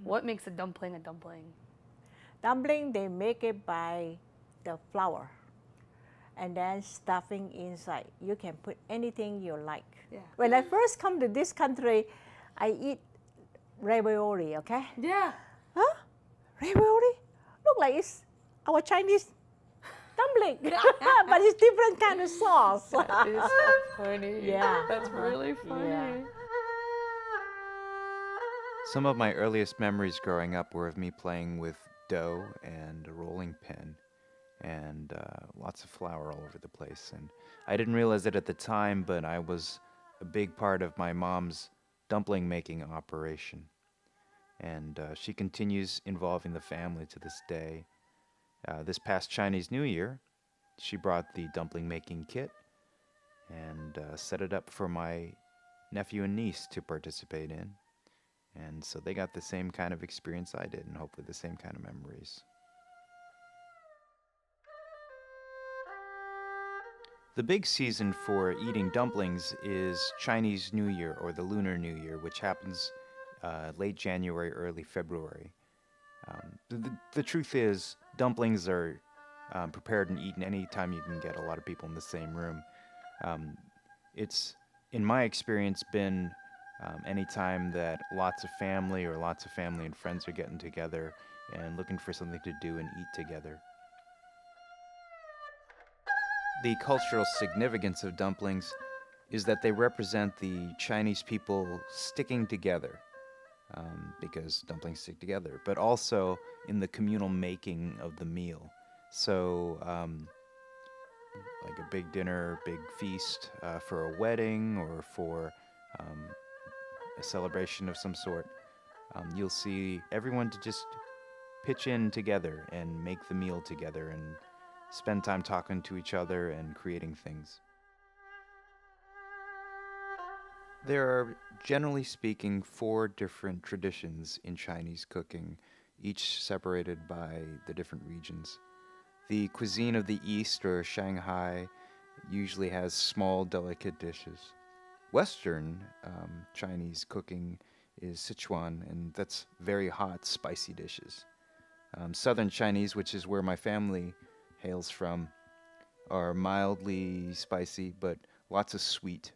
What makes a dumpling a dumpling? Dumpling, they make it by the flour and then stuffing inside. You can put anything you like. Yeah. When I first come to this country, I eat ravioli, okay? Yeah. Huh? Ravioli? Look like it's our Chinese dumpling, but it's different kind of sauce. That is so funny. Yeah. That's really funny. Yeah. Some of my earliest memories growing up were of me playing with dough and a rolling pin and lots of flour all over the place. And I didn't realize it at the time, but I was a big part of my mom's dumpling making operation. And she continues involving the family to this day. This past Chinese New Year, she brought the dumpling making kit and set it up for my nephew and niece to participate in. And so they got the same kind of experience I did, and hopefully the same kind of memories. The big season for eating dumplings is Chinese New Year, or the Lunar New Year, which happens late January, early February. The truth is, dumplings are prepared and eaten anytime you can get a lot of people in the same room. It's, in my experience, been anytime that lots of family and friends are getting together and looking for something to do and eat together. The cultural significance of dumplings is that they represent the Chinese people sticking together, because dumplings stick together, but also in the communal making of the meal. So, like a big dinner, big feast for a wedding or for a celebration of some sort, you'll see everyone to just pitch in together and make the meal together and spend time talking to each other and creating things. There are, generally speaking, 4 different traditions in Chinese cooking, each separated by the different regions. The cuisine of the East, or Shanghai, usually has small, delicate dishes. Western Chinese cooking is Sichuan, and that's very hot, spicy dishes. Southern Chinese, which is where my family hails from, are mildly spicy, but lots of sweet.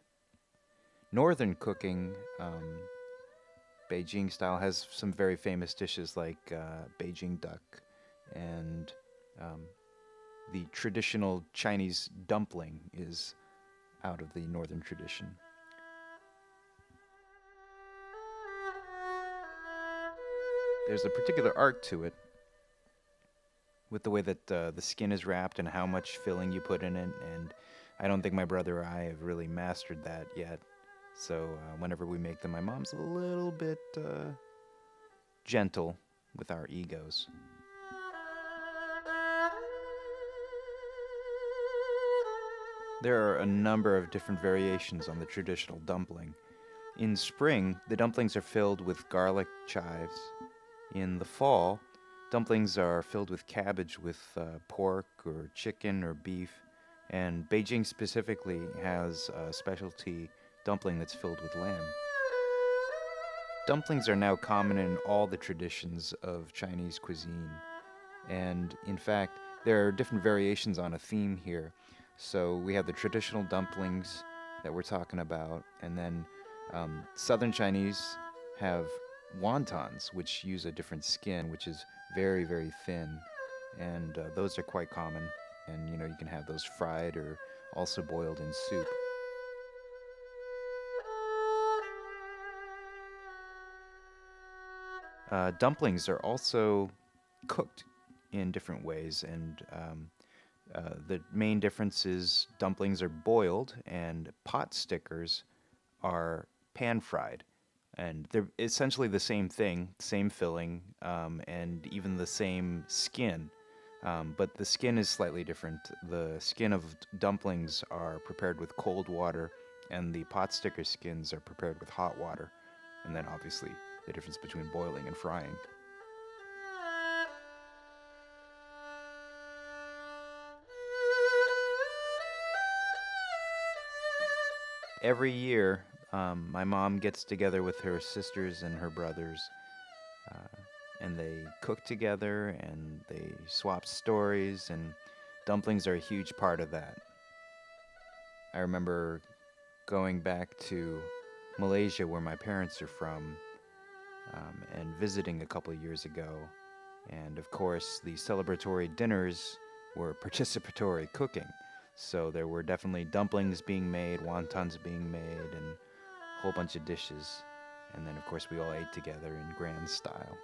Northern cooking, Beijing style, has some very famous dishes like Beijing duck and the traditional Chinese dumpling is out of the northern tradition. There's a particular art to it, with the way that the skin is wrapped and how much filling you put in it, and I don't think my brother or I have really mastered that yet. So whenever we make them, my mom's a little bit gentle with our egos. There are a number of different variations on the traditional dumpling. In spring, the dumplings are filled with garlic chives. In the fall, dumplings are filled with cabbage with pork or chicken or beef. And Beijing specifically has a specialty dumpling that's filled with lamb. Dumplings are now common in all the traditions of Chinese cuisine. And in fact, there are different variations on a theme here. So we have the traditional dumplings that we're talking about, and then Southern Chinese have wontons, which use a different skin, which is very, very thin, and those are quite common. And you can have those fried or also boiled in soup. Dumplings are also cooked in different ways, and the main difference is dumplings are boiled and pot stickers are pan fried. And they're essentially the same thing, same filling, and even the same skin. But the skin is slightly different. The skin of dumplings are prepared with cold water, and the pot sticker skins are prepared with hot water. And then obviously the difference between boiling and frying. Every year, my mom gets together with her sisters and her brothers and they cooked together and they swapped stories, and dumplings are a huge part of that. I remember going back to Malaysia, where my parents are from, and visiting a couple of years ago. And of course, the celebratory dinners were participatory cooking. So there were definitely dumplings being made, wontons being made, and a whole bunch of dishes. And then, of course, we all ate together in grand style.